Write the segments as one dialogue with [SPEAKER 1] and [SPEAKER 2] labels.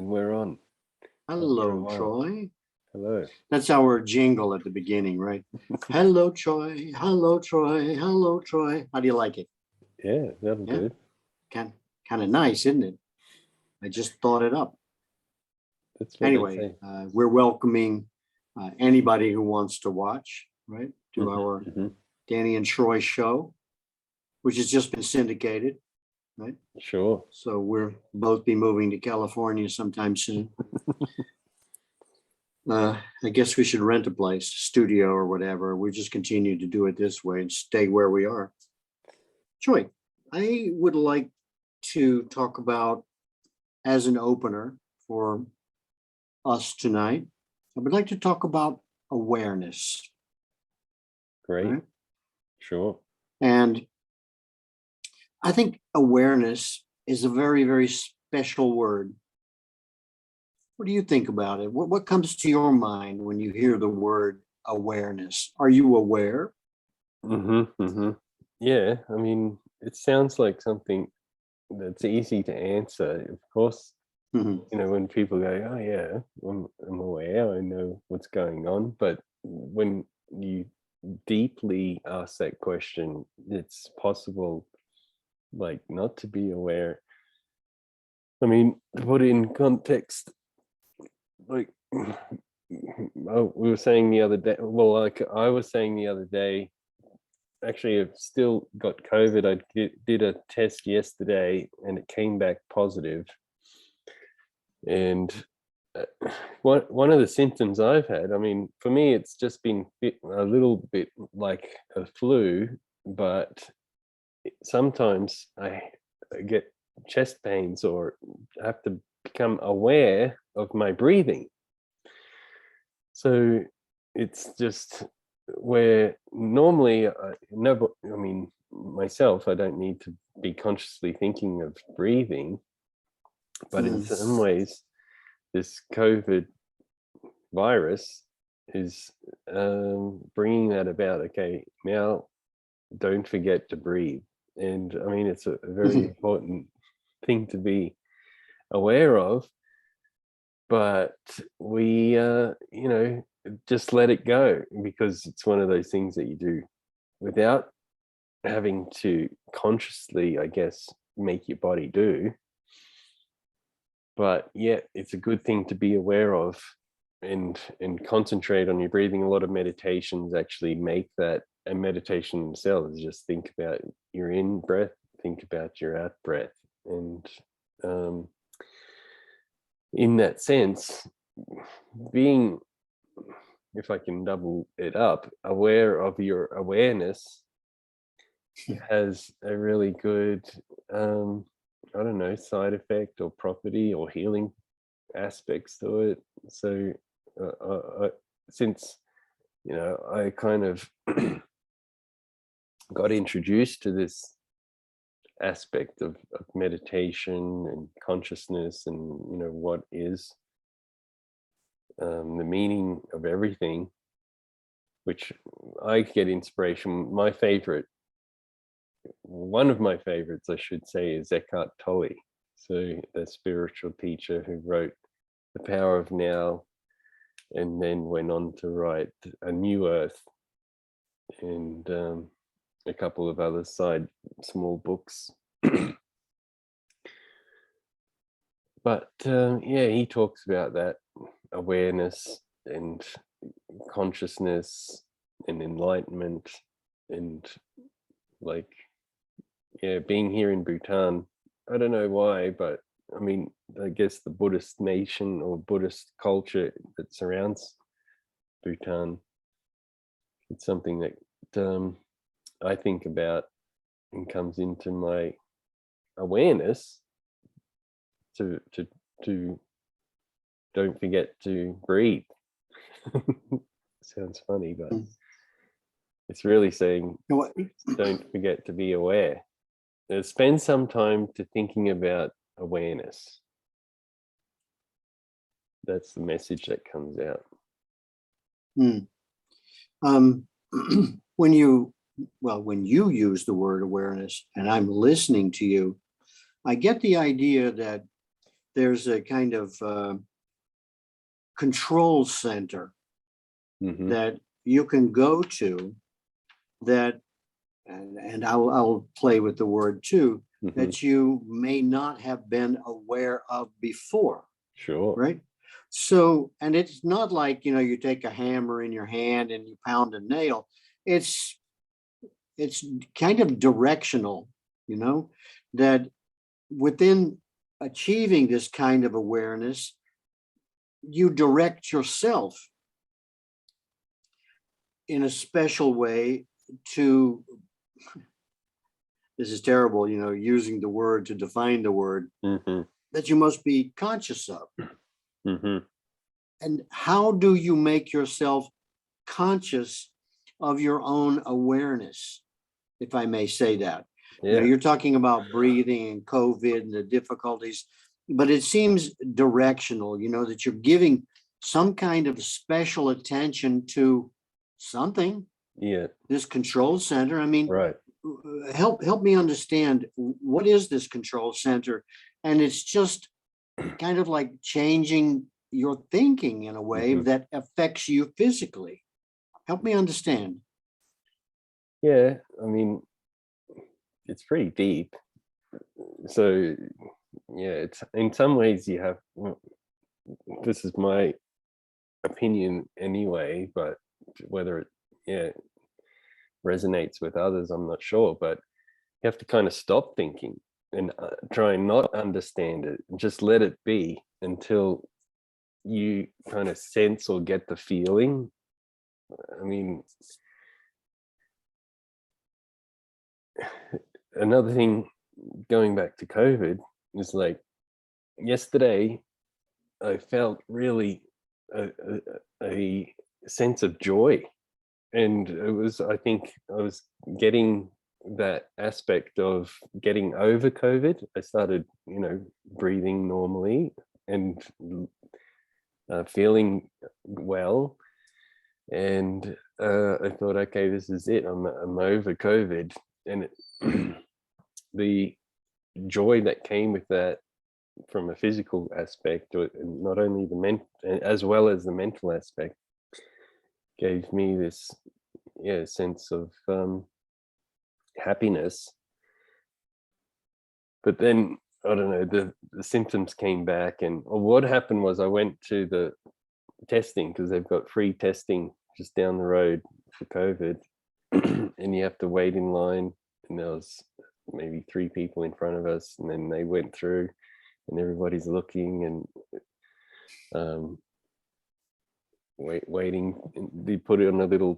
[SPEAKER 1] And we're on.
[SPEAKER 2] Hello, Troy.
[SPEAKER 1] Hello.
[SPEAKER 2] That's our jingle at the beginning, right? Hello, Troy. Hello, Troy. Hello, Troy. How do you like it?
[SPEAKER 1] Yeah, that'll good.
[SPEAKER 2] Kind of nice, isn't it? I just thought it up.
[SPEAKER 1] That's what
[SPEAKER 2] anyway, we're welcoming anybody who wants to watch, right, to our Danny and Troy show, which has just been syndicated, right?
[SPEAKER 1] Sure.
[SPEAKER 2] So we'll both be moving to California sometime soon. I guess we should rent a place, studio or whatever. We just continue to do it this way and stay where we are. Troy, I would like to talk about, as an opener for us tonight, I would like to talk about awareness.
[SPEAKER 1] Great. Right? Sure.
[SPEAKER 2] And I think awareness is a very, very special word. What do you think about it? What comes to your mind when you hear the word awareness? Are you aware?
[SPEAKER 1] Yeah, I mean, it sounds like something that's easy to answer. Of course, you know, when people go, oh yeah, I'm aware, I know what's going on. But when you deeply ask that question, it's possible, like, not to be aware. I mean, to put it in context, like, we were saying the other day, well, like I was saying the other day, actually I've still got COVID. I did a test yesterday and it came back positive. And one of the symptoms I've had, I mean, for me, it's just been a little bit like a flu, but sometimes I get chest pains or have to become aware of my breathing. So it's just where normally, I mean, myself, I don't need to be consciously thinking of breathing, but in some ways, this COVID virus is bringing that about. Okay, now don't forget to breathe. And I mean, it's a very important thing to be aware of, but we, you know, just let it go, because it's one of those things that you do without having to consciously, I guess, make your body do. But yet it's a good thing to be aware of and concentrate on your breathing. A lot of meditations actually make that a meditation themselves. Just think about your in breath, think about your out breath. And in that sense, being, if I can double it up, aware of your awareness has a really good, I don't know, side effect or property or healing aspects to it. So since, you know, I kind of got introduced to this aspect of meditation and consciousness and, you know, what is the meaning of everything, which I get inspiration. One of my favorites, I should say, is Eckhart Tolle. So the spiritual teacher who wrote The Power of Now and then went on to write A New Earth and a couple of other small books. But yeah, he talks about that awareness and consciousness and enlightenment and, like, yeah, being here in Bhutan, I don't know why, but I mean, I guess the Buddhist nation or Buddhist culture that surrounds Bhutan, it's something that I think about and comes into my awareness to don't forget to breathe. Sounds funny, but it's really saying don't forget to be aware. Spend some time to thinking about awareness. That's the message that comes out.
[SPEAKER 2] When you use the word awareness and I'm listening to you, I get the idea that there's a kind of control center that you can go to that, and I'll play with the word too, that you may not have been aware of before.
[SPEAKER 1] Sure.
[SPEAKER 2] Right. So, and it's not like, you take a hammer in your hand and you pound a nail. It's kind of directional, that within achieving this kind of awareness, you direct yourself in a special way to, this is terrible, using the word to define the word, that you must be conscious of. And how do you make yourself conscious of your own awareness, if I may say that?
[SPEAKER 1] Yeah.
[SPEAKER 2] You're talking about breathing and COVID and the difficulties, but it seems directional, that you're giving some kind of special attention to something.
[SPEAKER 1] Yeah.
[SPEAKER 2] This control center. I mean,
[SPEAKER 1] right.
[SPEAKER 2] Help me understand, what is this control center? And it's just kind of like changing your thinking in a way that affects you physically. Help me understand.
[SPEAKER 1] Yeah, I mean, it's pretty deep. So yeah, it's in some ways you have, this is my opinion anyway, but whether it resonates with others, I'm not sure. But you have to kind of stop thinking and try and not understand it, just let it be until you kind of sense or get the feeling. I mean, another thing, going back to COVID, is like yesterday I felt really a sense of joy, and it was, I think I was getting that aspect of getting over COVID. I started, breathing normally and feeling well, and I thought, okay, this is it. I'm over COVID, and the joy that came with that, from a physical aspect, or not only the as well as the mental aspect, gave me this sense of happiness. But then, I don't know, the symptoms came back, and what happened was I went to the testing, because they've got free testing just down the road for COVID, and you have to wait in line, and there was maybe 3 people in front of us, and then they went through, and everybody's looking and waiting. And they put it on a little,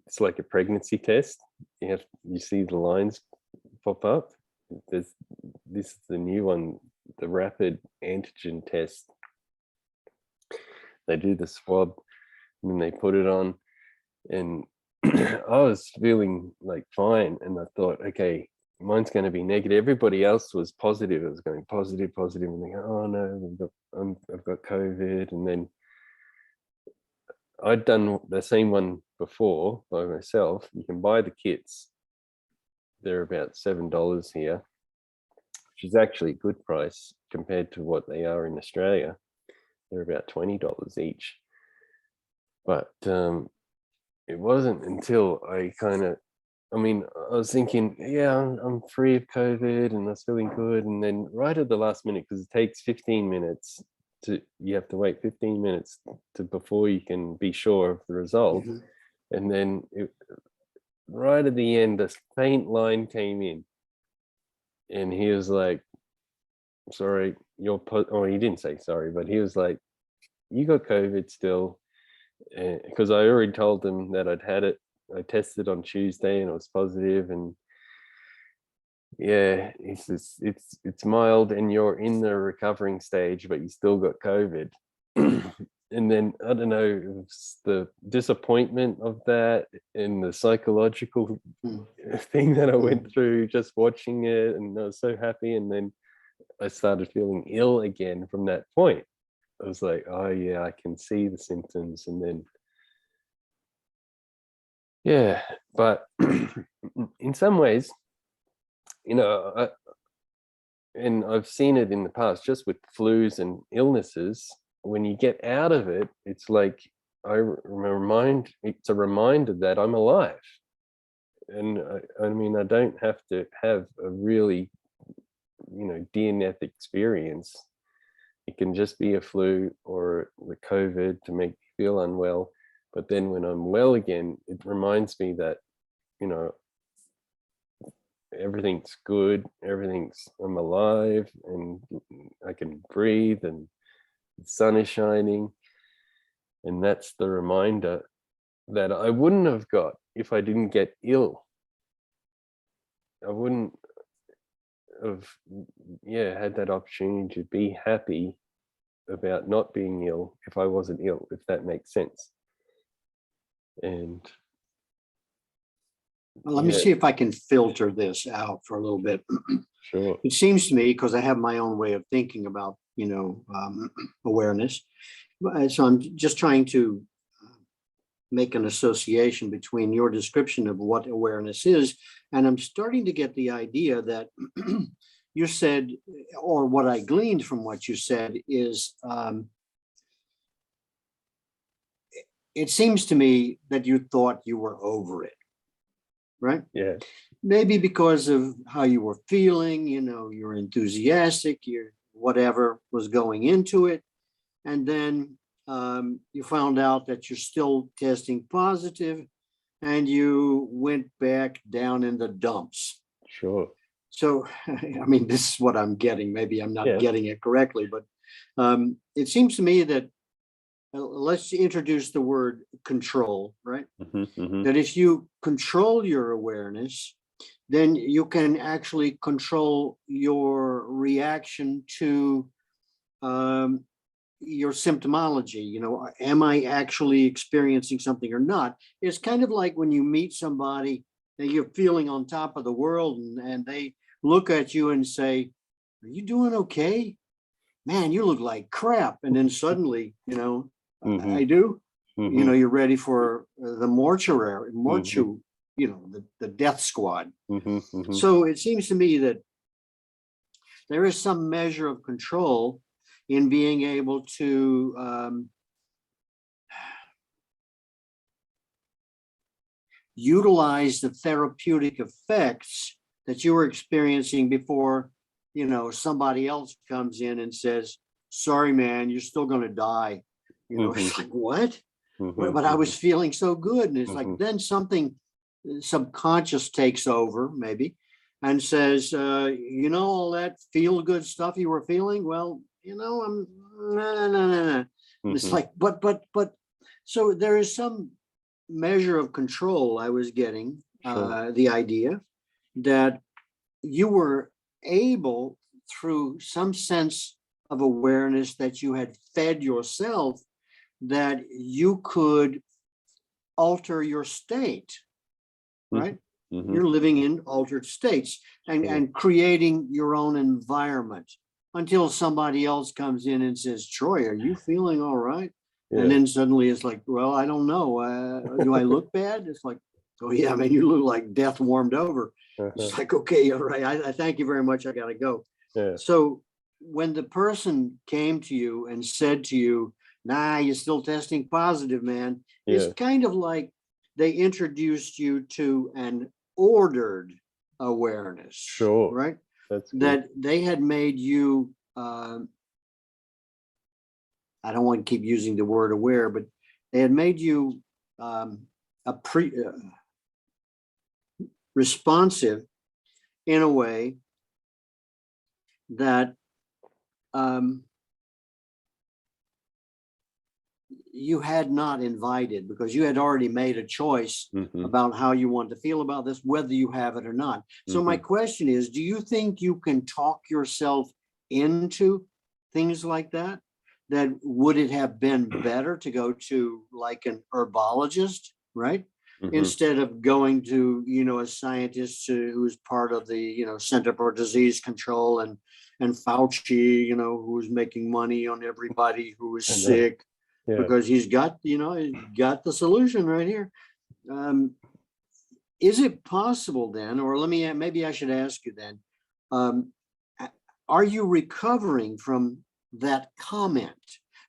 [SPEAKER 1] it's like a pregnancy test. You see the lines pop up. This is the new one, the rapid antigen test. They do the swab and then they put it on, and I was feeling like fine, and I thought, okay, mine's going to be negative. Everybody else was positive. It was going positive, and they go, oh no, I've got COVID. And then I'd done the same one before by myself. You can buy the kits. They're about $7 here, which is actually a good price compared to what they are in Australia. They're about $20 each. But it wasn't until I was thinking, yeah, I'm free of COVID and I was feeling good. And then right at the last minute, because it takes 15 minutes you have to wait 15 minutes before you can be sure of the result. And then right at the end, this faint line came in, and he was like, sorry, he didn't say sorry, but he was like, you got COVID still. Because I already told them that I'd had it. I tested on Tuesday and it was positive, and yeah, it's mild and you're in the recovering stage, but you still got COVID. And then I don't know, it was the disappointment of that and the psychological thing that I went through just watching it, and I was so happy. And then I started feeling ill again from that point. I was like, oh yeah, I can see the symptoms. And then yeah, but in some ways, and I've seen it in the past, just with flus and illnesses. When you get out of it, it's like it's a reminder that I'm alive. And I mean, I don't have to have a really, near-death experience. It can just be a flu or the COVID to make me feel unwell. But then when I'm well again, it reminds me that, everything's good, I'm alive, and I can breathe, and the sun is shining. And that's the reminder that I wouldn't have got if I didn't get ill. I wouldn't have, had that opportunity to be happy about not being ill if I wasn't ill, if that makes sense. And
[SPEAKER 2] well, let me see if I can filter this out for a little bit.
[SPEAKER 1] Sure.
[SPEAKER 2] It seems to me, because I have my own way of thinking about, awareness. So I'm just trying to make an association between your description of what awareness is, and I'm starting to get the idea that you said, or what I gleaned from what you said is, it seems to me that you thought you were over it, right?
[SPEAKER 1] Yeah.
[SPEAKER 2] Maybe because of how you were feeling, you're enthusiastic, you're whatever was going into it, and then you found out that you're still testing positive, and you went back down in the dumps.
[SPEAKER 1] Sure.
[SPEAKER 2] So, I mean, this is what I'm getting. Maybe I'm not getting it correctly, but it seems to me that let's introduce the word control, right? That if you control your awareness, then you can actually control your reaction to your symptomology. Am I actually experiencing something or not? It's kind of like when you meet somebody that you're feeling on top of the world, and they look at you and say, "Are you doing okay? Man, you look like crap." And then suddenly, I do. You're ready for the mortuary, the death squad. So it seems to me that there is some measure of control in being able to utilize the therapeutic effects that you were experiencing before, somebody else comes in and says, "Sorry, man, you're still going to die." It's like, what? But I was feeling so good. And it's like, then something subconscious takes over maybe and says, all that feel good stuff you were feeling, well, I'm no. It's like, but so there is some measure of control I was getting, the idea that you were able, through some sense of awareness that you had fed yourself, that you could alter your state, right? You're living in altered states and creating your own environment until somebody else comes in and says, "Troy, are you feeling all right?" And then suddenly it's like, "Well, I don't know. Do I look bad?" It's like, "Oh yeah, man, you look like death warmed over." It's like, "Okay, all right. I thank you very much. I gotta go." So when the person came to you and said to you, "Nah, you're still testing positive, man," it's kind of like they introduced you to an ordered awareness.
[SPEAKER 1] Sure.
[SPEAKER 2] Right?
[SPEAKER 1] That's good.
[SPEAKER 2] That they had made you, I don't want to keep using the word aware, but they had made you responsive in a way that you had not invited, because you had already made a choice about how you want to feel about this, whether you have it or not. So my question is, do you think you can talk yourself into things like that? That would it have been better to go to like an herbologist, right? Instead of going to, a scientist who's part of the, Center for Disease Control and Fauci, who's making money on everybody who is sick. Because he's got the solution right here. Is it possible then, or maybe I should ask you then, are you recovering from that comment?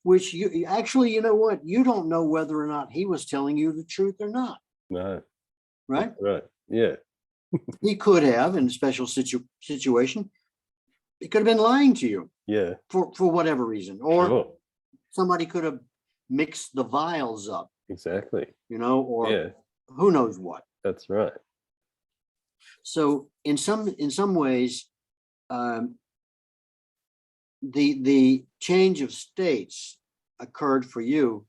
[SPEAKER 2] Which you actually, you know what? You don't know whether or not he was telling you the truth or not,
[SPEAKER 1] No.
[SPEAKER 2] right?
[SPEAKER 1] Right. Yeah.
[SPEAKER 2] He could have, in a special situation, he could have been lying to you
[SPEAKER 1] Yeah.
[SPEAKER 2] for whatever reason, or
[SPEAKER 1] Sure.
[SPEAKER 2] somebody could have mixed the vials up,
[SPEAKER 1] Exactly.
[SPEAKER 2] or
[SPEAKER 1] Yeah.
[SPEAKER 2] who knows what.
[SPEAKER 1] That's right.
[SPEAKER 2] So in some ways, the change of states occurred for you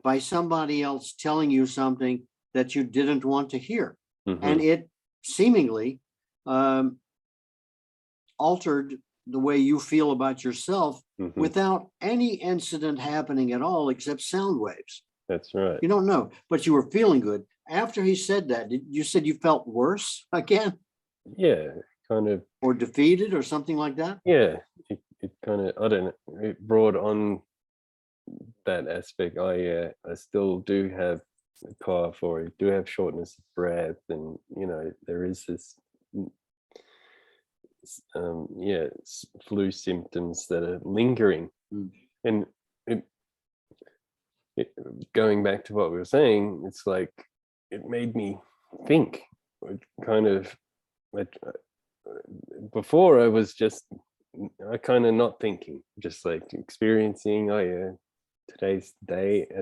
[SPEAKER 2] by somebody else telling you something that you didn't want to hear, and it seemingly altered the way you feel about yourself without any incident happening at all except sound waves.
[SPEAKER 1] That's right.
[SPEAKER 2] You don't know, but you were feeling good. After he said that, you said you felt worse again?
[SPEAKER 1] Yeah, kind of.
[SPEAKER 2] Or defeated or something like that?
[SPEAKER 1] Yeah, it kind of, I don't know, it brought on that aspect. I still do have a cough, or I do have shortness of breath, and there is this flu symptoms that are lingering. And it, going back to what we were saying, it's like it made me think. It kind of, before I was just kind of not thinking, just like experiencing, oh yeah, today's a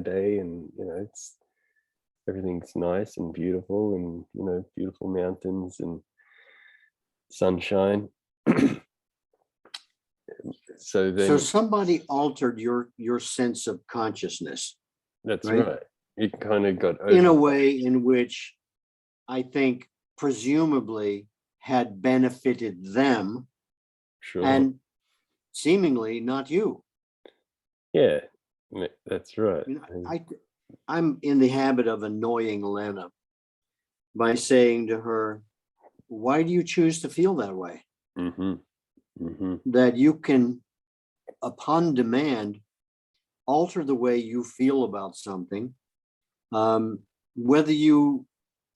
[SPEAKER 1] day, and it's everything's nice and beautiful, and beautiful mountains and sunshine. So
[SPEAKER 2] somebody altered your sense of consciousness.
[SPEAKER 1] That's right. It kind of got
[SPEAKER 2] in a way in which I think presumably had benefited them,
[SPEAKER 1] sure,
[SPEAKER 2] and seemingly not you.
[SPEAKER 1] Yeah, that's right.
[SPEAKER 2] I'm in the habit of annoying Lena by saying to her, why do you choose to feel that way? That you can, upon demand, alter the way you feel about something, whether you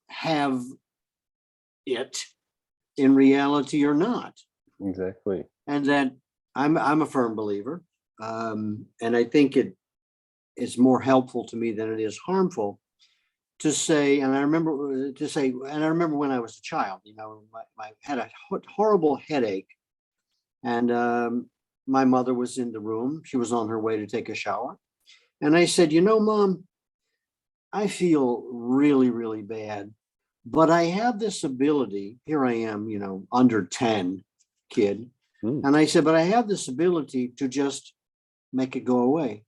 [SPEAKER 2] have it in reality or not.
[SPEAKER 1] Exactly.
[SPEAKER 2] And that I'm a firm believer, and I think it's more helpful to me than it is harmful to say. And I remember when I was a child, I had a horrible headache, and my mother was in the room. She was on her way to take a shower, and I said, Mom, I feel really, really bad, but I have this ability. Here I am, under 10 kid. And I said, but I have this ability to just make it go away.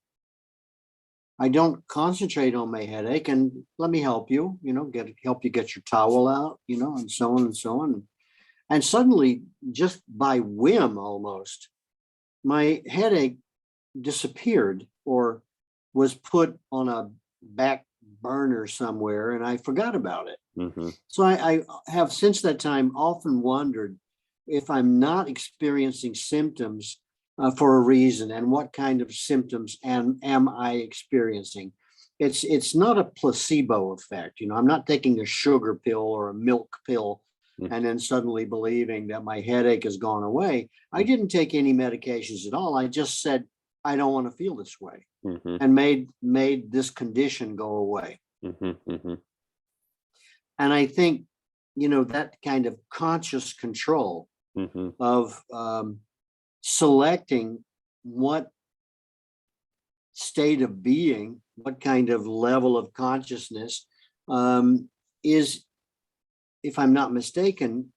[SPEAKER 2] I don't concentrate on my headache, and let me help you, help you get your towel out, and so on and so on. And suddenly, just by whim almost, my headache disappeared or was put on a back burner somewhere, and I forgot about it. So I have since that time often wondered if I'm not experiencing symptoms for a reason, and what kind of symptoms am I experiencing. It's not a placebo effect. I'm not taking a sugar pill or a milk pill and then suddenly believing that my headache has gone away. I didn't take any medications at all. I just said, I don't want to feel this way, and made this condition go away. And I think, that kind of conscious control of selecting what state of being, what kind of level of consciousness is, if I'm not mistaken,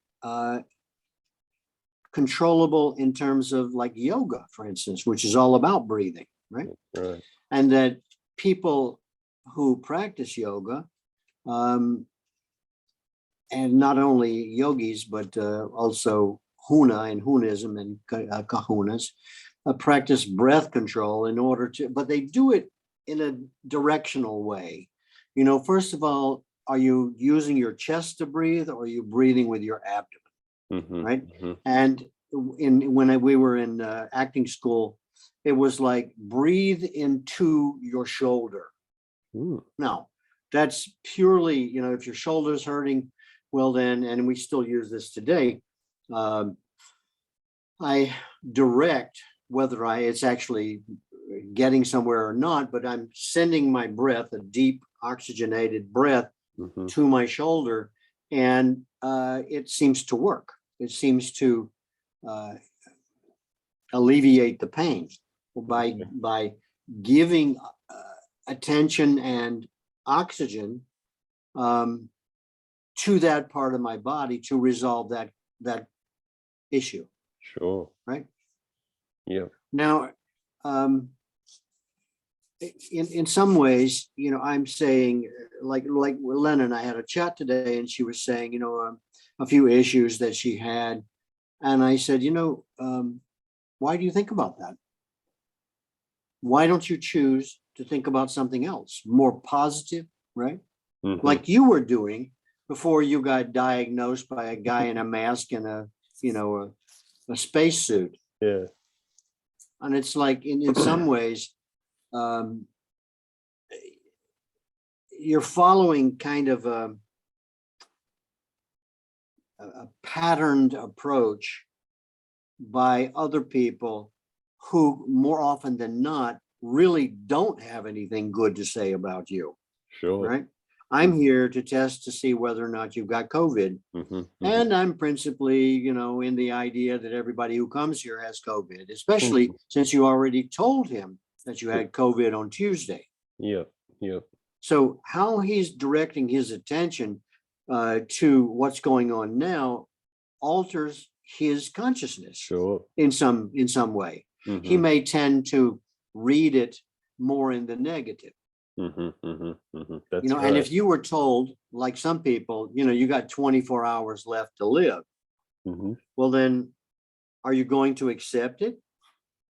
[SPEAKER 2] controllable in terms of like yoga, for instance, which is all about breathing, right? And that people who practice yoga, and not only yogis, but also Huna and Hunism and Kahunas, practice breath control in order to, but they do it in a directional way. First of all, are you using your chest to breathe, or are you breathing with your abdomen, right? And when we were in acting school, it was like breathe into your shoulder. Now, that's purely, if your shoulder's hurting, well then, and we still use this today, I direct whether it's actually getting somewhere or not, but I'm sending my breath, a deep oxygenated breath,
[SPEAKER 1] Mm-hmm.
[SPEAKER 2] to my shoulder, and it seems to work. It seems to alleviate the pain by giving attention and oxygen to that part of my body to resolve that issue.
[SPEAKER 1] Sure.
[SPEAKER 2] Right.
[SPEAKER 1] Yeah.
[SPEAKER 2] Now, in some ways, I'm saying, like Len and I had a chat today, and she was saying, a few issues that she had, and I said, why do you think about that? Why don't you choose to think about something else, more positive, right?
[SPEAKER 1] Mm-hmm.
[SPEAKER 2] Like you were doing before you got diagnosed by a guy in a mask and a spacesuit.
[SPEAKER 1] Yeah.
[SPEAKER 2] And it's like, in some ways, you're following kind of a patterned approach by other people who, more often than not, really don't have anything good to say about you.
[SPEAKER 1] Sure.
[SPEAKER 2] Right? I'm here to test to see whether or not you've got COVID.
[SPEAKER 1] Mm-hmm. Mm-hmm.
[SPEAKER 2] And I'm principally, in the idea that everybody who comes here has COVID, especially since you already told him that you had COVID on Tuesday.
[SPEAKER 1] Yep. Yep.
[SPEAKER 2] So how he's directing his attention to what's going on now alters his consciousness.
[SPEAKER 1] Sure.
[SPEAKER 2] In some way.
[SPEAKER 1] Mm-hmm.
[SPEAKER 2] He may tend to read it more in the negative.
[SPEAKER 1] Mm-hmm. Mm-hmm. Mm-hmm. That's right.
[SPEAKER 2] And if you were told, like some people, you got 24 hours left to live,
[SPEAKER 1] mm-hmm.
[SPEAKER 2] well, then are you going to accept it?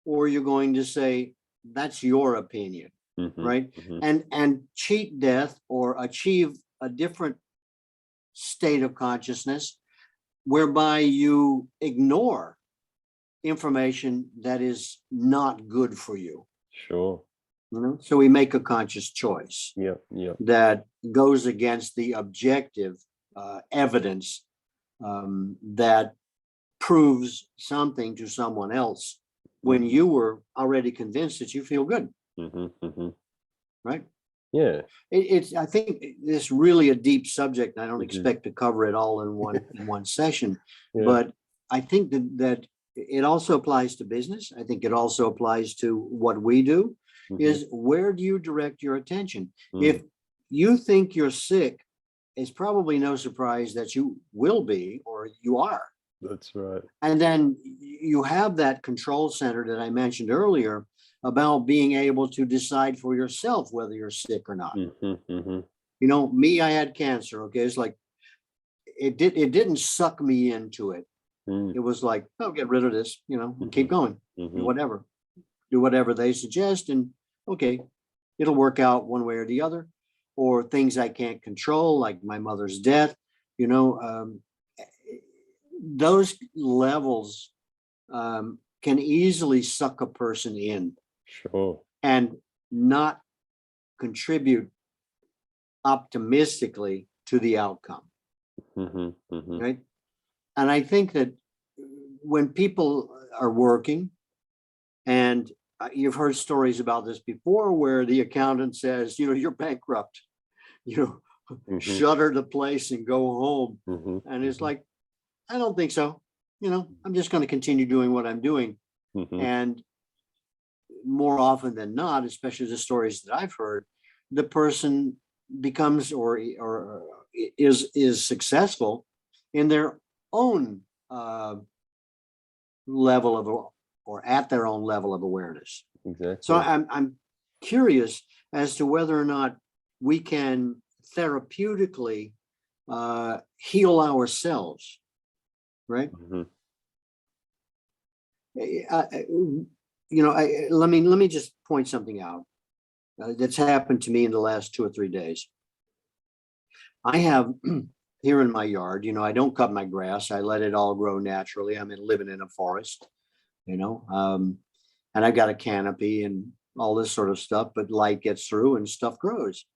[SPEAKER 2] Or are you going to say, that's your opinion,
[SPEAKER 1] mm-hmm.
[SPEAKER 2] right?
[SPEAKER 1] Mm-hmm.
[SPEAKER 2] And cheat death or achieve a different state of consciousness whereby you ignore information that is not good for you.
[SPEAKER 1] Sure.
[SPEAKER 2] So we make a conscious choice.
[SPEAKER 1] Yeah. Yeah.
[SPEAKER 2] That goes against the objective evidence that proves something to someone else when
[SPEAKER 1] mm-hmm.
[SPEAKER 2] you were already convinced that you feel good.
[SPEAKER 1] Mm-hmm. Mm-hmm.
[SPEAKER 2] Right?
[SPEAKER 1] Yeah.
[SPEAKER 2] I think it's really a deep subject. I don't
[SPEAKER 1] mm-hmm.
[SPEAKER 2] expect to cover it all in one session,
[SPEAKER 1] yeah.
[SPEAKER 2] but I think that it also applies to business. I think it also applies to what we do. Mm-hmm. Is where do you direct your attention? If you think you're sick, it's probably no surprise that you will be, or you are.
[SPEAKER 1] That's right.
[SPEAKER 2] And then you have that control center that I mentioned earlier about being able to decide for yourself whether you're sick or not.
[SPEAKER 1] Mm-hmm. Mm-hmm.
[SPEAKER 2] Me, I had cancer. Okay. It's like, it didn't suck me into it. It was like, oh, get rid of this, and keep going, whatever. Do whatever they suggest, and okay, it'll work out one way or the other. Or things I can't control, like my mother's death, those levels can easily suck a person in.
[SPEAKER 1] Sure.
[SPEAKER 2] And not contribute optimistically to the outcome.
[SPEAKER 1] Mm-hmm. Mm-hmm.
[SPEAKER 2] Right. And I think that when people are working, and you've heard stories about this before, where the accountant says, you're bankrupt, shutter the place and go home.
[SPEAKER 1] Mm-hmm.
[SPEAKER 2] And it's like, I don't think so. I'm just going to continue doing what I'm doing.
[SPEAKER 1] Mm-hmm.
[SPEAKER 2] And more often than not, especially the stories that I've heard, the person becomes or is successful in their own level of, or at their own level of awareness.
[SPEAKER 1] Exactly.
[SPEAKER 2] So I'm curious as to whether or not we can therapeutically heal ourselves, right?
[SPEAKER 1] Mm-hmm.
[SPEAKER 2] Let me just point something out that's happened to me in the last 2 or 3 days. I have here in my yard, I don't cut my grass. I let it all grow naturally. I'm living in a forest, and I've got a canopy and all this sort of stuff, but light gets through and stuff grows.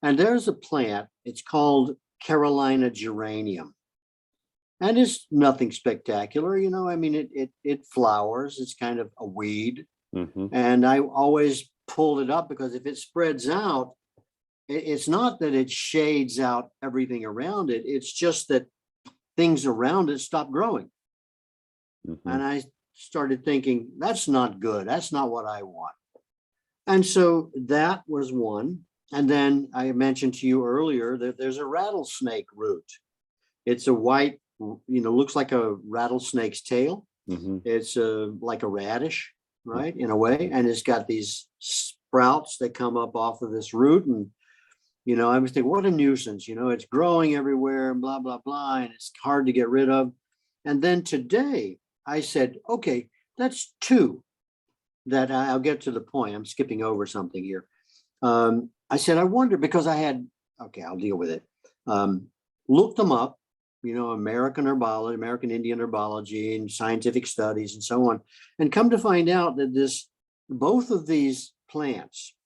[SPEAKER 2] And there's a plant, it's called Carolina geranium. And it's nothing spectacular, you know. I mean, it flowers. It's kind of a weed, and I always pulled it up because if it spreads out, it's not that it shades out everything around it. It's just that things around it stop growing. And I started thinking, that's not good. That's not what I want. And so that was one. And then I mentioned to you earlier that there's a rattlesnake root. It's a white, looks like a rattlesnake's tail. It's like a radish, right, in a way. And it's got these sprouts that come up off of this root. And, I was thinking, what a nuisance, it's growing everywhere and blah, blah, blah. And it's hard to get rid of. And then today I said, okay, that's two that I'll get to the point. I'm skipping over something here. I said, I wonder, because I'll deal with it. Looked them up, American herbology, American Indian herbology and scientific studies and so on, and come to find out that both of these plants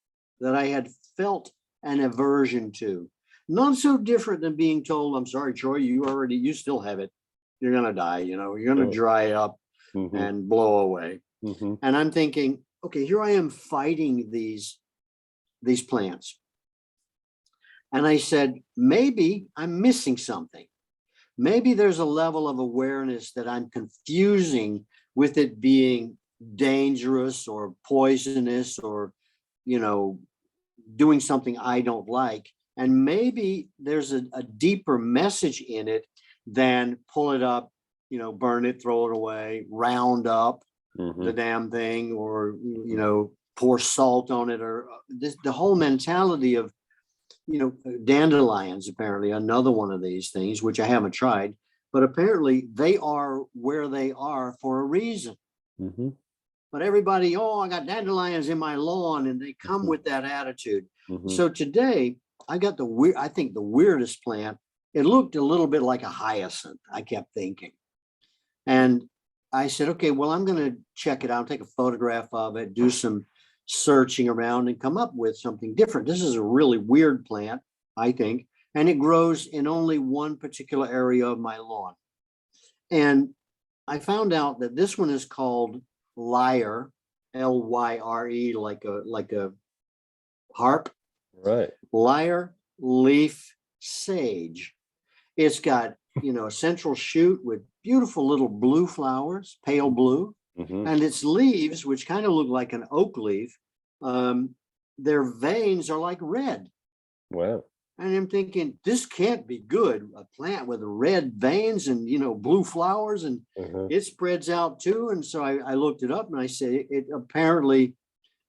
[SPEAKER 2] that I had felt an aversion to, not so different than being told, I'm sorry, Troy, you still have it. You're going to die, you're going to dry up and blow away. And I'm thinking, okay, here I am fighting these plants. And I said, maybe I'm missing something. Maybe there's a level of awareness that I'm confusing with it being dangerous or poisonous or, doing something I don't like. And maybe there's a deeper message in it than pull it up, burn it, throw it away, round up the damn thing, or, pour salt on it, or the whole mentality of, dandelions, apparently another one of these things, which I haven't tried, but apparently they are where they are for a reason. But everybody, I got dandelions in my lawn, and they come with that attitude. So today I got I think the weirdest plant. It looked a little bit like a hyacinth, I kept thinking. And I said, okay, well, I'm going to check it out, take a photograph of it, do some searching around and come up with something different. This is a really weird plant, I think, and it grows in only one particular area of my lawn. And I found out that this one is called Lyre, Lyre, like a harp.
[SPEAKER 1] Right.
[SPEAKER 2] Lyre leaf sage. It's got, a central shoot with beautiful little blue flowers, pale blue. And its leaves, which kind of look like an oak leaf, their veins are like red.
[SPEAKER 1] Wow.
[SPEAKER 2] And I'm thinking, this can't be good. A plant with red veins and, blue flowers, and it spreads out too. And so I looked it up, and I said, it apparently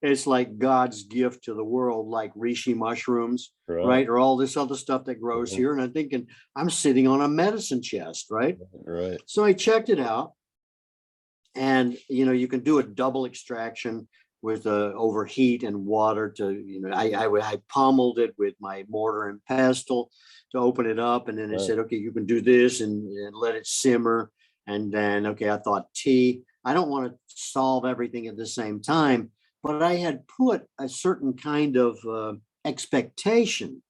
[SPEAKER 2] it's like God's gift to the world, like reishi mushrooms, right? Or all this other stuff that grows here. And I'm thinking, I'm sitting on a medicine chest, right?
[SPEAKER 1] Right.
[SPEAKER 2] So I checked it out. And, you can do a double extraction with overheat and water to, I pummeled it with my mortar and pestle to open it up. And then it said, okay, you can do this and let it simmer. And then, okay, I thought tea. I don't want to solve everything at the same time, but I had put a certain kind of expectation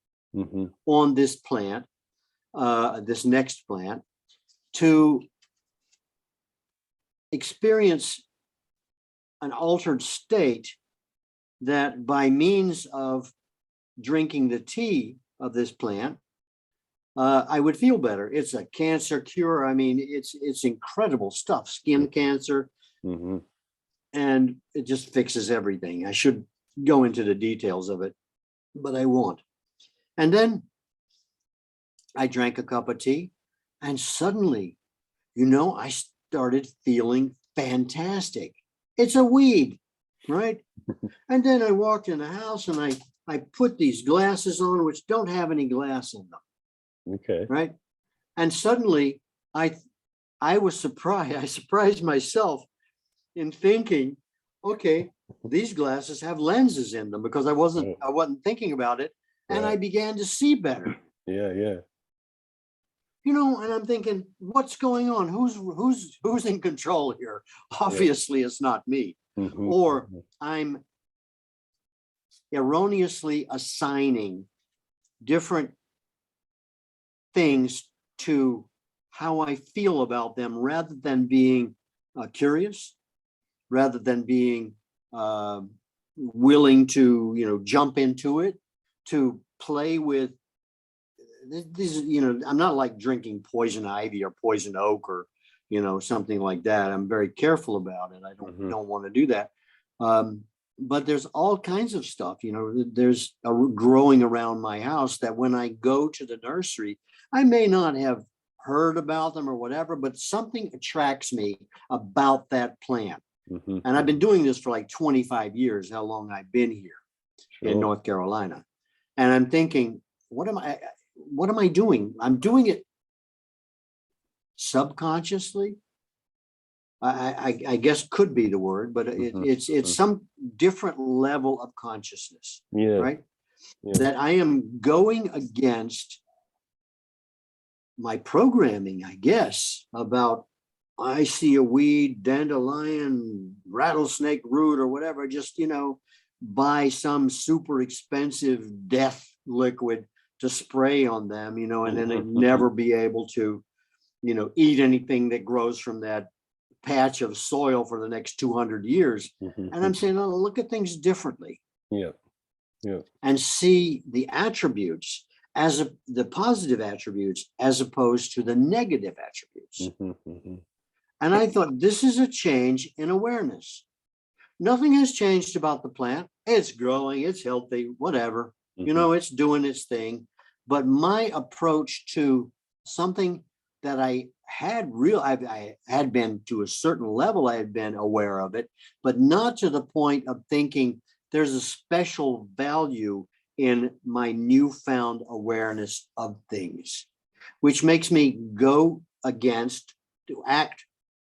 [SPEAKER 2] on this plant, this next plant, to experience an altered state that by means of drinking the tea of this plant, I would feel better. It's a cancer cure. I mean, it's incredible stuff, skin cancer, and it just fixes everything. I should go into the details of it, but I won't. And then I drank a cup of tea, and suddenly, I started feeling fantastic. It's a weed, right? And then I walked in the house and I put these glasses on, which don't have any glass in them.
[SPEAKER 1] Okay.
[SPEAKER 2] Right. And suddenly I was surprised. I surprised myself in thinking, okay, these glasses have lenses in them, because I wasn't thinking about it. And I began to see better.
[SPEAKER 1] Yeah.
[SPEAKER 2] And I'm thinking, what's going on? Who's in control here? Obviously, it's not me. Or I'm erroneously assigning different things to how I feel about them rather than being curious, rather than being willing to, jump into it, to play with these, I'm not like drinking poison ivy or poison oak or, something like that. I'm very careful about it. I don't want to do that. But there's all kinds of stuff, there's growing around my house that when I go to the nursery, I may not have heard about them or whatever, but something attracts me about that plant. And I've been doing this for like 25 years, how long I've been here in North Carolina. And I'm thinking, what am I doing? I'm doing it subconsciously. I guess could be the word, but it's some different level of consciousness, right? Yeah. That I am going against my programming, I guess, about I see a weed, dandelion, rattlesnake root, or whatever, just, buy some super expensive death liquid to spray on them, and then they'd never be able to, eat anything that grows from that patch of soil for the next 200 years. And I'm saying, oh, look at things differently. Yeah. And see the attributes the positive attributes as opposed to the negative attributes. And I thought, this is a change in awareness. Nothing has changed about the plant. It's growing, it's healthy, whatever, it's doing its thing. But my approach to something that I had been to a certain level, I had been aware of it, but not to the point of thinking there's a special value in my newfound awareness of things, which makes me go against, to act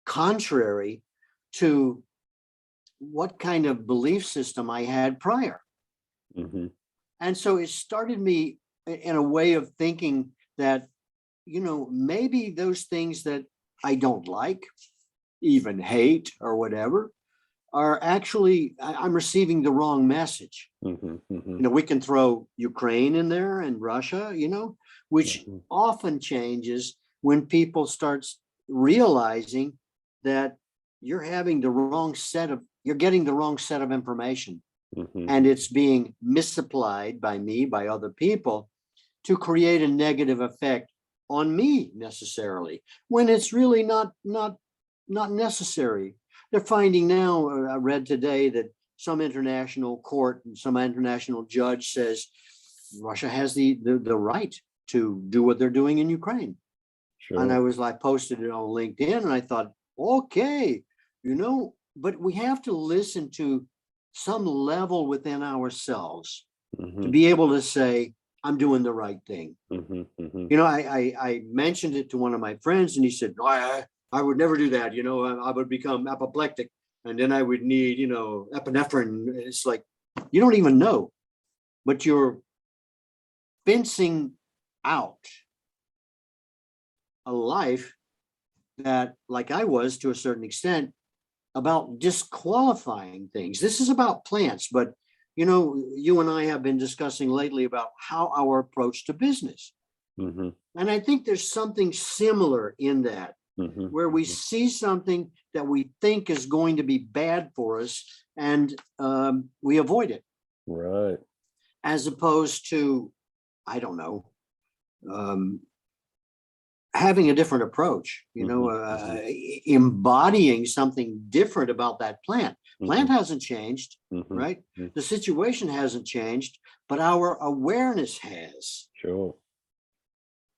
[SPEAKER 2] contrary to what kind of belief system I had prior. And so it started me in a way of thinking that, maybe those things that I don't like, even hate or whatever, are actually, I'm receiving the wrong message. We can throw Ukraine in there and Russia, which often changes when people start realizing that you're getting the wrong set of information, and it's being misapplied by me, by other people, to create a negative effect on me necessarily, when it's really not necessary. They're finding now, I read today that some international court and some international judge says Russia has the right to do what they're doing in Ukraine. And I posted it on LinkedIn, and I thought, okay, but we have to listen to some level within ourselves to be able to say, I'm doing the right thing. I mentioned it to one of my friends, and he said, no, I would never do that. I would become apoplectic, and then I would need, epinephrine. It's like, you don't even know, but you're fencing out a life that, like I was to a certain extent, about disqualifying things. This is about plants, but you and I have been discussing lately about how our approach to business. And I think there's something similar in that, where we see something that we think is going to be bad for us, and we avoid it. Right. As opposed to, I don't know, having a different approach, embodying something different about that plant. Plant hasn't changed, right? The situation hasn't changed, but our awareness has.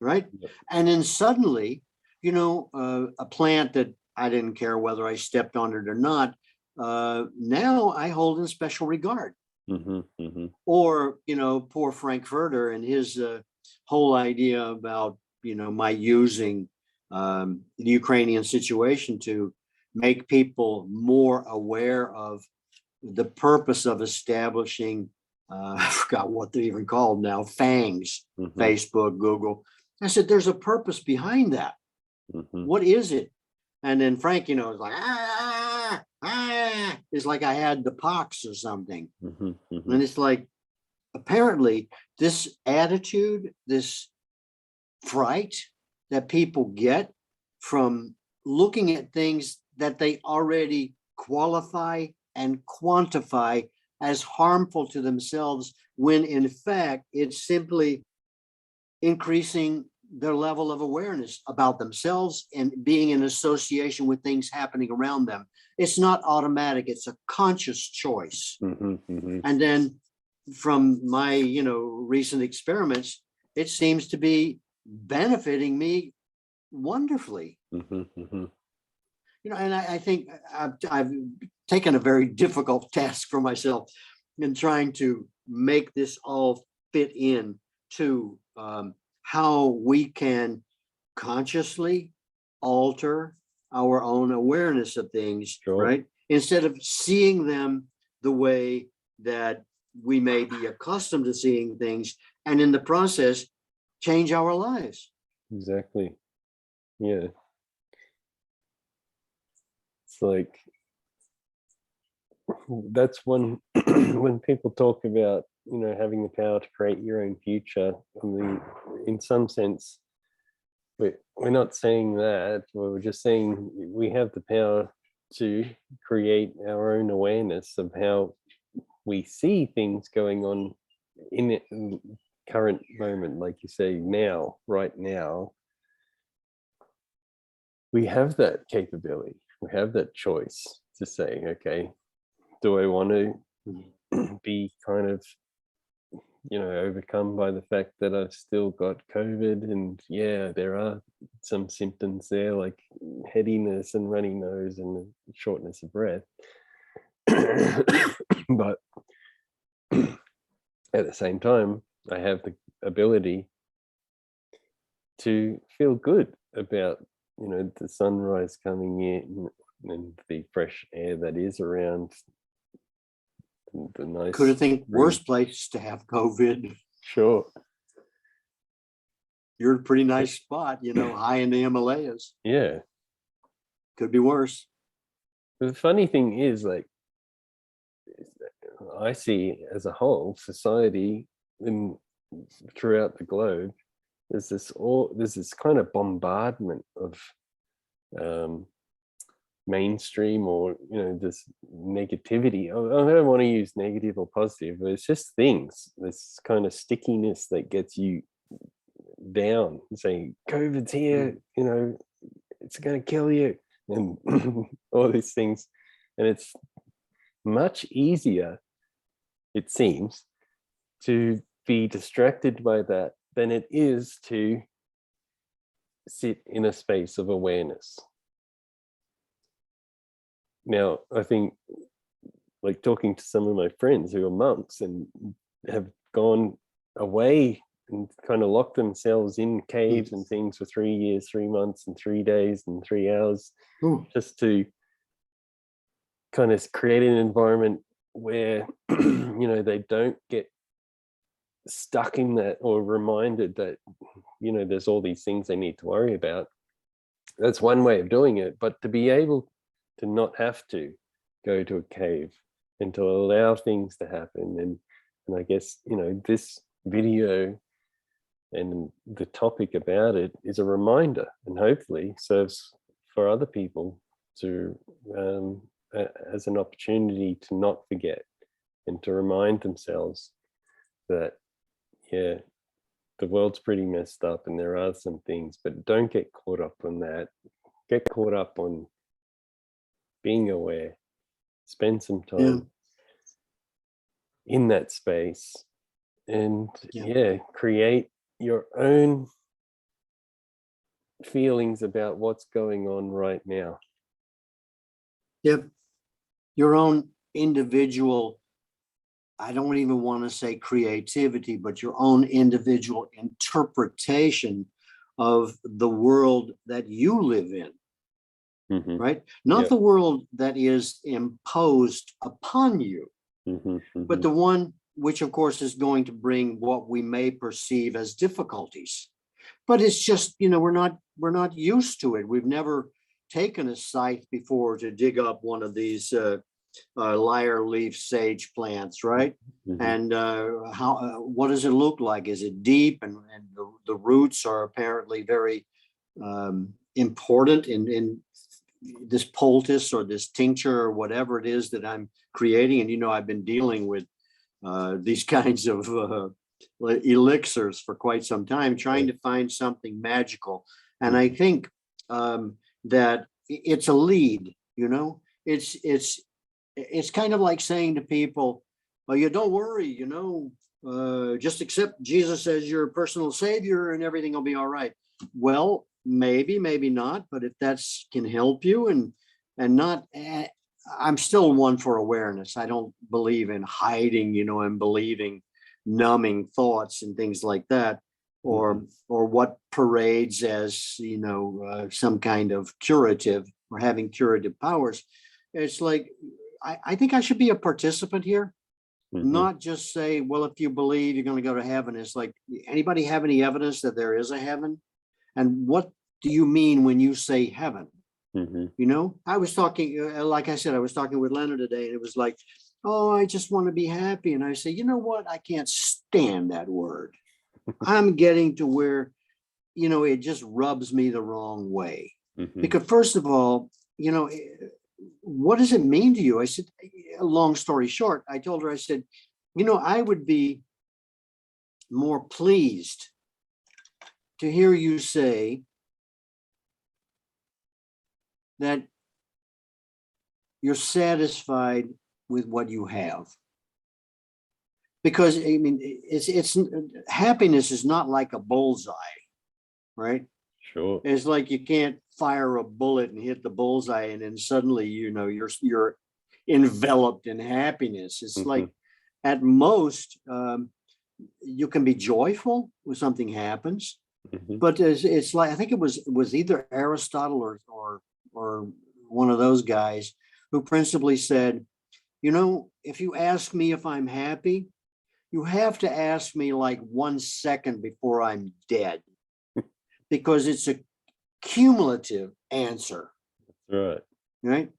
[SPEAKER 2] Right? And then suddenly, a plant that I didn't care whether I stepped on it or not, now I hold in special regard. Or, poor Frankfurter and his whole idea about, my using the Ukrainian situation to make people more aware of the purpose of establishing, I forgot what they're even called now, FANGs, Facebook, Google. I said, there's a purpose behind that. What is it? And then Frank, is like, it's like I had the pox or something. And it's like, apparently this attitude, this fright that people get from looking at things that they already qualify and quantify as harmful to themselves, when in fact it's simply increasing their level of awareness about themselves and being in association with things happening around them. It's not automatic, it's a conscious choice. And then from my recent experiments, it seems to be benefiting me wonderfully. And I think I've taken a very difficult task for myself in trying to make this all fit in to how we can consciously alter our own awareness of things, right? Instead of seeing them the way that we may be accustomed to seeing things, and in the process, change our lives.
[SPEAKER 1] Exactly. Yeah. It's like, that's one when people talk about having the power to create your own future. I mean, in some sense, we're not saying that. We're just saying we have the power to create our own awareness of how we see things going on in the current moment. Like you say, now, right now, we have that capability. We have that choice to say, okay, do I want to be kind of overcome by the fact that I've still got COVID, and yeah, there are some symptoms there like headiness and runny nose and shortness of breath. But at the same time, I have the ability to feel good about the sunrise coming in and the fresh air that is around. The nice,
[SPEAKER 2] could have think worse place to have COVID.
[SPEAKER 1] Sure.
[SPEAKER 2] You're in a pretty nice spot, high in the Himalayas.
[SPEAKER 1] Yeah.
[SPEAKER 2] Could be worse.
[SPEAKER 1] The funny thing is, like, I see as a whole society throughout the globe, there's this kind of bombardment of mainstream or this negativity. I don't want to use negative or positive, but it's just things, this kind of stickiness that gets you down, saying COVID's here, it's going to kill you, and all these things. And it's much easier, it seems, to be distracted by that than it is to sit in a space of awareness. Now, I think, like, talking to some of my friends who are monks and have gone away and kind of locked themselves in caves and things for 3 years, 3 months, and 3 days and 3 hours, just to kind of create an environment where they don't get stuck in that, or reminded that there's all these things they need to worry about. That's one way of doing it. But to be able to not have to go to a cave and to allow things to happen, and I guess this video and the topic about it is a reminder, and hopefully serves for other people to as an opportunity to not forget and to remind themselves that the world's pretty messed up and there are some things, but don't get caught up on that. Get caught up on being aware. Spend some time in that space, and create your own feelings about what's going on right now.
[SPEAKER 2] Your own individual, I don't even want to say creativity, but your own individual interpretation of the world that you live in. Right? Not the world that is imposed upon you, but the one which, of course, is going to bring what we may perceive as difficulties. But it's just, we're not used to it. We've never taken a scythe before to dig up one of these lyre leaf sage plants, right? And what does it look like? Is it deep? And the roots are apparently very important in this poultice or this tincture or whatever it is that I'm creating. And, I've been dealing with these kinds of elixirs for quite some time, trying to find something magical. And I think that it's a lead, it's kind of like saying to people, well, you don't worry, just accept Jesus as your personal savior and everything will be all right. Well, maybe not, but if that's can help you and not, I'm still one for awareness. I don't believe in hiding, and believing numbing thoughts and things like that, or what parades as, some kind of curative or having curative powers. It's like, I think I should be a participant here. Not just say, well, if you believe you're going to go to heaven. It's like, anybody have any evidence that there is a heaven? And what do you mean when you say heaven? I was talking, like I said, I was talking with Leonard today, and it was like, oh, I just want to be happy. And I say, you know what? I can't stand that word. I'm getting to where, it just rubs me the wrong way. Because first of all, what does it mean to you? I said, long story short, I told her, I said, I would be more pleased to hear you say that you're satisfied with what you have. Because it's happiness is not like a bullseye, right?
[SPEAKER 1] Sure.
[SPEAKER 2] It's like you can't fire a bullet and hit the bullseye and then suddenly, you're enveloped in happiness. It's like at most, you can be joyful when something happens, but it's like, I think it was either Aristotle or one of those guys who principally said, if you ask me if I'm happy, you have to ask me like 1 second before I'm dead, because it's a cumulative answer.
[SPEAKER 1] Right.
[SPEAKER 2] Right.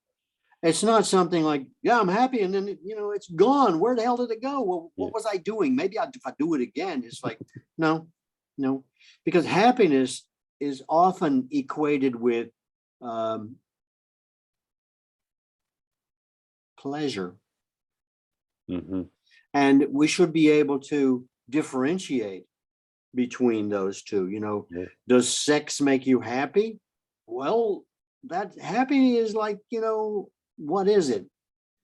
[SPEAKER 2] It's not something like, yeah, I'm happy, and then, it's gone. Where the hell did it go? Well, what was I doing? Maybe if I do it again, it's like, no, because happiness is often equated with pleasure. And we should be able to differentiate between those two. Does sex make you happy? Well, that happy is like, what is it?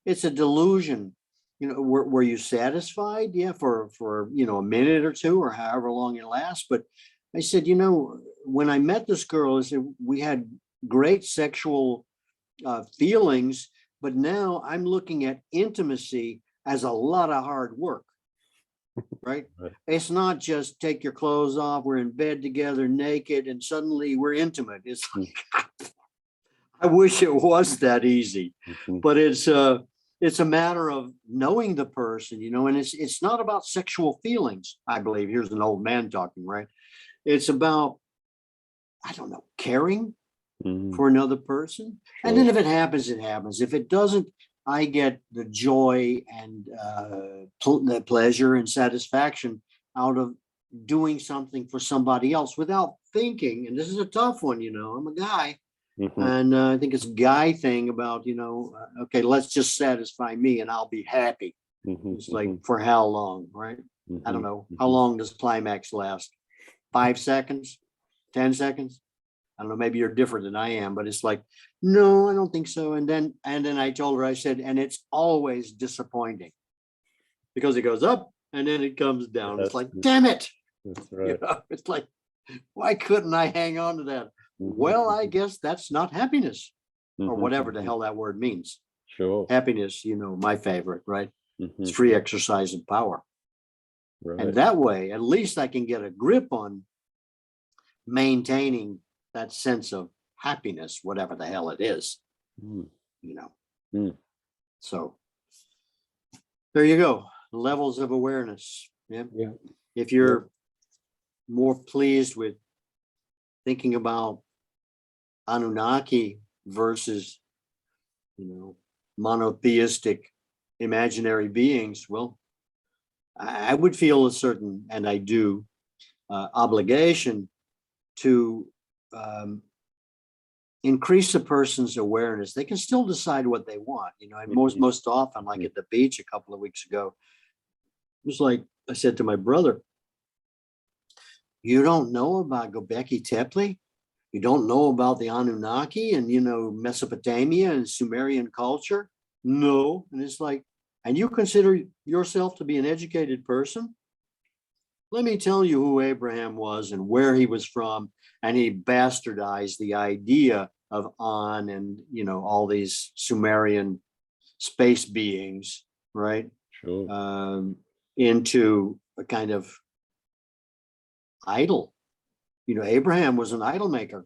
[SPEAKER 2] It's a delusion. Were you satisfied? Yeah, for a minute or two or however long it lasts. But I said, when I met this girl, I said, we had great sexual feelings, but now I'm looking at intimacy as a lot of hard work. Right? It's not just take your clothes off, we're in bed together naked, and suddenly we're intimate. It's like, I wish it was that easy, but it's a matter of knowing the person, and it's not about sexual feelings, I believe. Here's an old man talking, right? It's about, I don't know, caring for another person. Sure. And then if it happens, it happens. If it doesn't, I get the joy and the pleasure and satisfaction out of doing something for somebody else without thinking. And this is a tough one, I'm a guy. And I think it's a guy thing about, okay, let's just satisfy me and I'll be happy. It's like, for how long, right? I don't know. How long does climax last? 5 seconds? 10 seconds? I don't know, maybe you're different than I am, but it's like, no, I don't think so. And then I told her, I said, and it's always disappointing because it goes up and then it comes down. It's like, damn it.
[SPEAKER 1] That's right.
[SPEAKER 2] It's like, why couldn't I hang on to that? Well, I guess that's not happiness or whatever the hell that word means.
[SPEAKER 1] Sure.
[SPEAKER 2] Happiness, my favorite, right? It's free exercise of power.
[SPEAKER 1] Right.
[SPEAKER 2] And that way, at least I can get a grip on maintaining that sense of happiness, whatever the hell it is, So there you go. Levels of awareness. Yeah. If you're more pleased with thinking about Anunnaki versus, monotheistic imaginary beings, well, I would feel a certain, and I do, obligation to increase a person's awareness, they can still decide what they want, and most often, like at the beach a couple of weeks ago, it was like I said to my brother, you don't know about Göbekli Tepe? You don't know about the Anunnaki and, Mesopotamia and Sumerian culture? No. And it's like, and you consider yourself to be an educated person? Let me tell you who Abraham was and where he was from. And he bastardized the idea of An and, all these Sumerian space beings, right?
[SPEAKER 1] Sure.
[SPEAKER 2] Into a kind of idol. Abraham was an idol maker,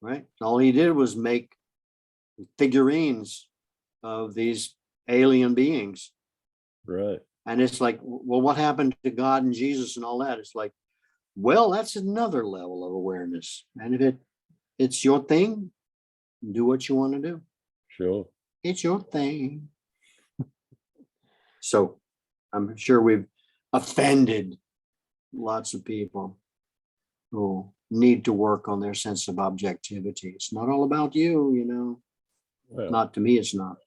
[SPEAKER 2] right? All he did was make figurines of these alien beings.
[SPEAKER 1] Right.
[SPEAKER 2] And it's like, well, what happened to God and Jesus and all that? It's like, well, that's another level of awareness. And if it's your thing, do what you want to do.
[SPEAKER 1] Sure.
[SPEAKER 2] It's your thing. So I'm sure we've offended lots of people who need to work on their sense of objectivity. It's not all about you,
[SPEAKER 1] Well,
[SPEAKER 2] not to me, it's not.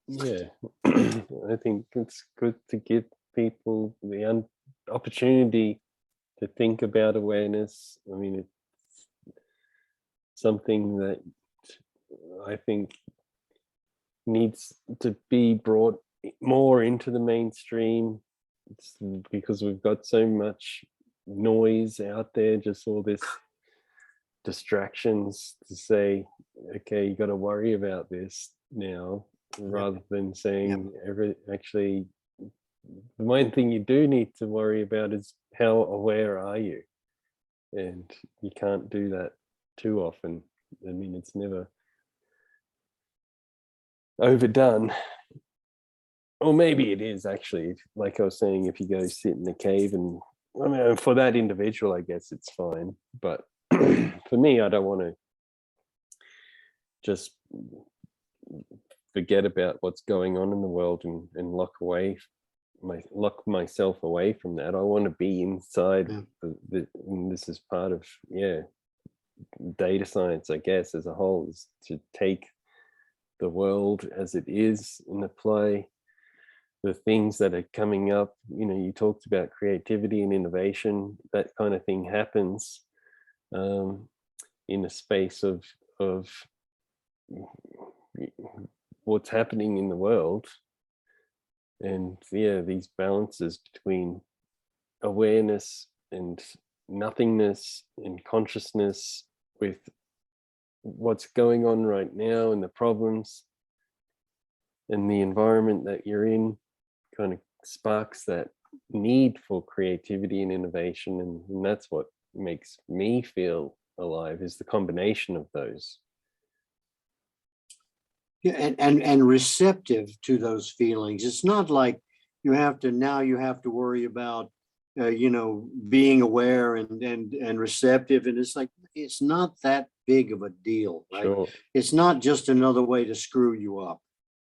[SPEAKER 1] Yeah. I think it's good to give people the opportunity to think about awareness. I mean, it's something that I think needs to be brought more into the mainstream. It's because we've got so much noise out there, just all this distractions to say, okay, you got to worry about this now, rather than saying actually the main thing you do need to worry about is how aware are you, and you can't do that too often. I mean, it's never overdone. Or maybe it is actually, like I was saying, if you go sit in a cave, and I mean, for that individual, I guess it's fine. But for me, I don't want to just forget about what's going on in the world and lock myself away from that. I want to be inside. And this is part of data science, I guess, as a whole, is to take the world as it is and apply the things that are coming up. You talked about creativity and innovation. That kind of thing happens in a space of what's happening in the world. And these balances between awareness and nothingness and consciousness with what's going on right now and the problems and the environment that you're in kind of sparks that need for creativity and innovation. And that's what makes me feel alive, is the combination of those.
[SPEAKER 2] Yeah, and receptive to those feelings. It's not like you have to worry about being aware and receptive. And it's like, it's not that big of a deal, right?
[SPEAKER 1] Sure.
[SPEAKER 2] It's not just another way to screw you up.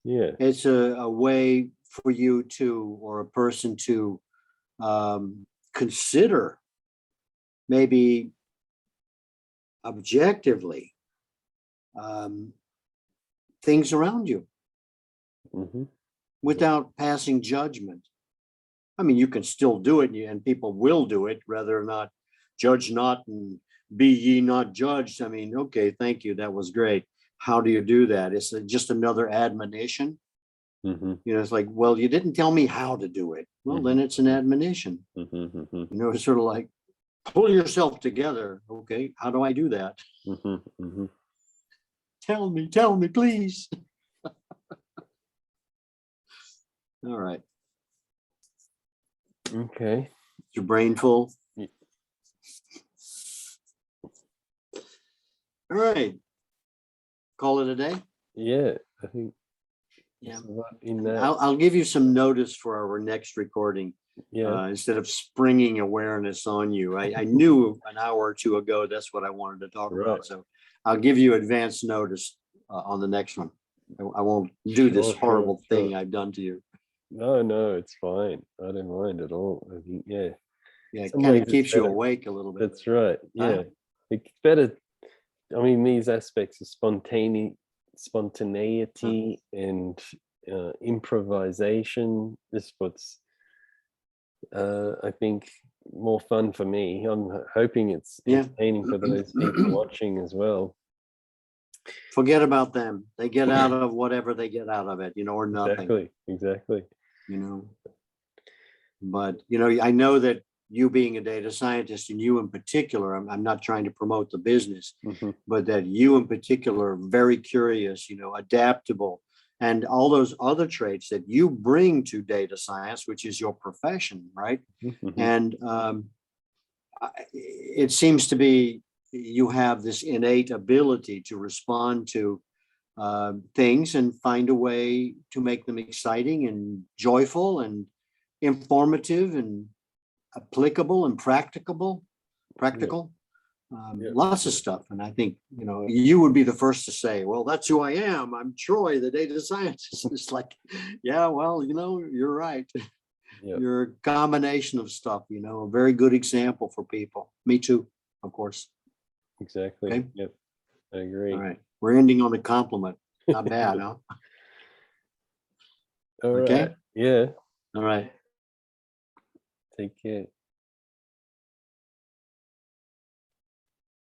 [SPEAKER 1] Yeah.
[SPEAKER 2] It's a way for you to, or a person to consider maybe objectively things around you without passing judgment. I mean, you can still do it, and people will do it, whether or not judge not and be ye not judged. I mean, okay, thank you. That was great. How do you do that? It's just another admonition. It's like, well, you didn't tell me how to do it. Well, then it's an admonition. It's sort of like, pull yourself together. Okay, how do I do that? Tell me, please. All right.
[SPEAKER 1] Okay.
[SPEAKER 2] Your brain full?
[SPEAKER 1] Yeah.
[SPEAKER 2] All right. Call it a day?
[SPEAKER 1] Yeah, I think
[SPEAKER 2] yeah.
[SPEAKER 1] In that.
[SPEAKER 2] I'll give you some notice for our next recording.
[SPEAKER 1] Yeah.
[SPEAKER 2] Instead of springing awareness on you. I knew an hour or two ago that's what I wanted to talk about. So I'll give you advance notice on the next one. I won't do this horrible thing I've done to you.
[SPEAKER 1] No, it's fine. I don't mind at all. I think,
[SPEAKER 2] Yeah, it
[SPEAKER 1] some
[SPEAKER 2] kind
[SPEAKER 1] ways
[SPEAKER 2] of
[SPEAKER 1] it's
[SPEAKER 2] keeps you
[SPEAKER 1] better.
[SPEAKER 2] awake a little bit.
[SPEAKER 1] That's right.
[SPEAKER 2] Huh?
[SPEAKER 1] Yeah. It's better. I mean, these aspects of spontaneity and improvisation is what's, I think, more fun for me. I'm hoping it's
[SPEAKER 2] Yeah.
[SPEAKER 1] entertaining for those people watching as well.
[SPEAKER 2] Forget about them. They get out of whatever they get out of it, or nothing,
[SPEAKER 1] Exactly.
[SPEAKER 2] But, I know that you being a data scientist, and you in particular, I'm not trying to promote the business,
[SPEAKER 1] Mhm.
[SPEAKER 2] but that you in particular are very curious, adaptable, and all those other traits that you bring to data science, which is your profession, right?
[SPEAKER 1] Mhm.
[SPEAKER 2] And it seems to be you have this innate ability to respond to things and find a way to make them exciting and joyful and informative and applicable and practical.
[SPEAKER 1] Yeah.
[SPEAKER 2] Lots of stuff. And I think, you would be the first to say, well, that's who I am. I'm Troy, the data scientist. It's like, yeah, well, you're right.
[SPEAKER 1] Yeah.
[SPEAKER 2] You're a combination of stuff, a very good example for people. Me too, of course.
[SPEAKER 1] Exactly.
[SPEAKER 2] Okay.
[SPEAKER 1] Yep. I agree.
[SPEAKER 2] All right. We're ending on a compliment. Not bad, huh?
[SPEAKER 1] All
[SPEAKER 2] Okay.
[SPEAKER 1] right. Yeah.
[SPEAKER 2] All right.
[SPEAKER 1] Take care.